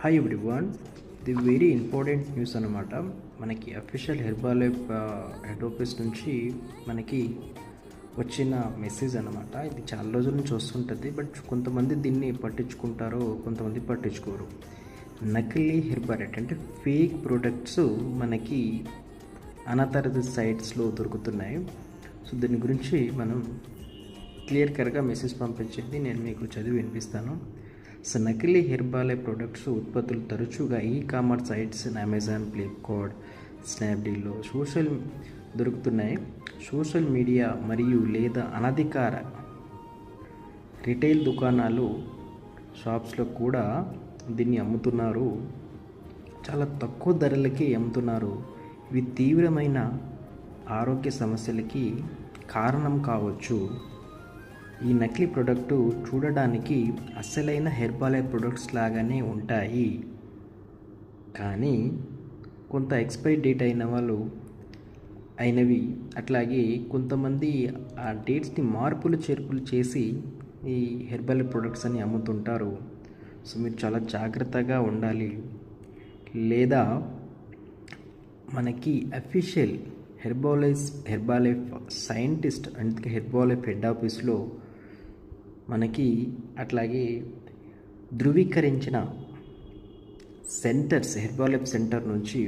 Hi everyone. ఇది very important news అనమాట. మనకి అఫీషియల్ హెర్బాలైఫ్ హెడ్ ఆఫీస్ నుంచి మనకి వచ్చిన మెసేజ్ అనమాట. ఇది చాలా రోజుల నుంచి వస్తుంటుంది, బట్ కొంతమంది దీన్ని పట్టించుకుంటారో కొంతమంది పట్టించుకోరు. నకిలీ హెర్బాలైట్ అంటే ఫేక్ ప్రొడక్ట్స్ మనకి అనాథరైజ్డ్ సైట్స్లో దొరుకుతున్నాయి. సో దీని గురించి మనం క్లియర్ కట్గా మెసేజ్ పంపించింది నేను మీకు చదివి వినిపిస్తాను. సో నకిలీ హెర్బాలైఫ్ ప్రొడక్ట్స్ ఉత్పత్తులు తరచుగా కామర్స్ సైట్స్ అమెజాన్, ఫ్లిప్కార్ట్, స్నాప్డీల్లో దొరుకుతున్నాయి. సోషల్ మీడియా మరియు లేదా అనధికార రిటైల్ దుకాణాలు, షాప్స్లో కూడా దీన్ని అమ్ముతున్నారు. చాలా తక్కువ ధరలకి అమ్ముతున్నారు. ఇవి తీవ్రమైన ఆరోగ్య సమస్యలకి కారణం కావచ్చు. ఈ నకిలీ ప్రోడక్టు చూడడానికి అసలైన హెర్బాలైఫ్ ప్రొడక్ట్స్ లాగానే ఉంటాయి, కానీ కొంత ఎక్స్పైరీ డేట్ అయినవి అట్లాగే కొంతమంది ఆ డేట్స్ని మార్పులు చేర్పులు చేసి ఈ హెర్బాలైఫ్ ప్రొడక్ట్స్ అని అమ్ముతుంటారు. సో మీరు చాలా జాగ్రత్తగా ఉండాలి. లేదా మనకి అఫీషియల్ హెర్బాలైఫ్ సైంటిస్ట్ అందుకే హెర్బాలైఫ్ హెడ్ ఆఫీస్లో మనకి అట్లాగే ధృవీకరించిన సెంటర్స్, హెర్బాలైఫ్ సెంటర్ నుంచి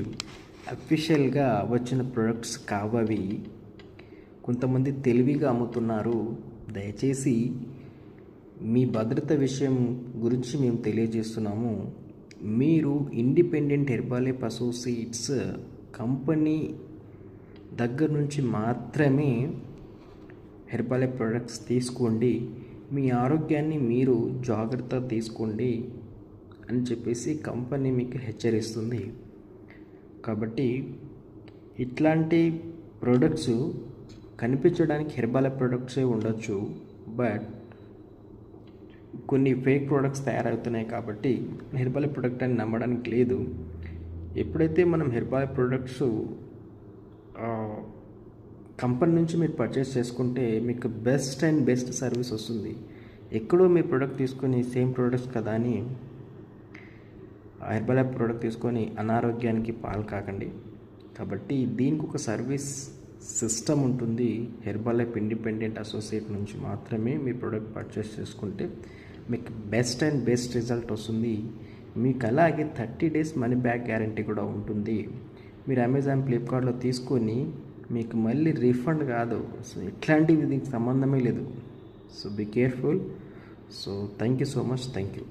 అఫీషియల్గా వచ్చిన ప్రొడక్ట్స్ కావవి. కొంతమంది తెలివిగా అమ్ముతున్నారు. దయచేసి మీ భద్రత విషయం గురించి మేము తెలియజేస్తున్నాము. మీరు ఇండిపెండెంట్ హెర్బాలైఫ్ అసోసియేట్స్ కంపెనీ దగ్గర నుంచి మాత్రమే హెర్బాలైఫ్ ప్రొడక్ట్స్ తీసుకోండి. మీ ఆరోగ్యాన్ని మీరు జాగ్రత్త తీసుకోండి అని చెప్పేసి కంపెనీ మీకు హెచ్చరిస్తుంది. కాబట్టి ఇట్లాంటి ప్రొడక్ట్స్ కనిపించడానికి హెర్బాలైఫ్ ప్రొడక్ట్సే ఉండొచ్చు, బట్ కొన్ని ఫేక్ ప్రొడక్ట్స్ తయారవుతున్నాయి కాబట్టి హెర్బాలైఫ్ ప్రొడక్ట్ అని నమ్మడానికి లేదు. ఎప్పుడైతే మనం హెర్బాలైఫ్ ప్రొడక్ట్స్ కంపెనీ నుంచి మీరు పర్చేస్ చేసుకుంటే మీకు బెస్ట్ సర్వీస్ వస్తుంది. ఎక్కడో మీ ప్రోడక్ట్ తీసుకొని సేమ్ ప్రోడక్ట్స్ కదా అని హెర్బాలైఫ్ ప్రోడక్ట్ తీసుకొని అనారోగ్యానికి పాలు కాకండి. కాబట్టి దీనికి ఒక సర్వీస్ సిస్టమ్ ఉంటుంది. హెర్బాలైఫ్ ఇండిపెండెంట్ అసోసియేట్ నుంచి మాత్రమే మీ ప్రోడక్ట్ పర్చేస్ చేసుకుంటే మీకు బెస్ట్ రిజల్ట్ వస్తుంది. మీకు అలాగే 30 days మనీ బ్యాక్ గ్యారంటీ కూడా ఉంటుంది. మీరు అమెజాన్, ఫ్లిప్కార్ట్లో తీసుకొని మీకు మళ్ళీ రీఫండ్ కాదు. సో ఇట్లాంటివి దీనికి సంబంధమే లేదు. So be careful. So thank you so much. Thank you.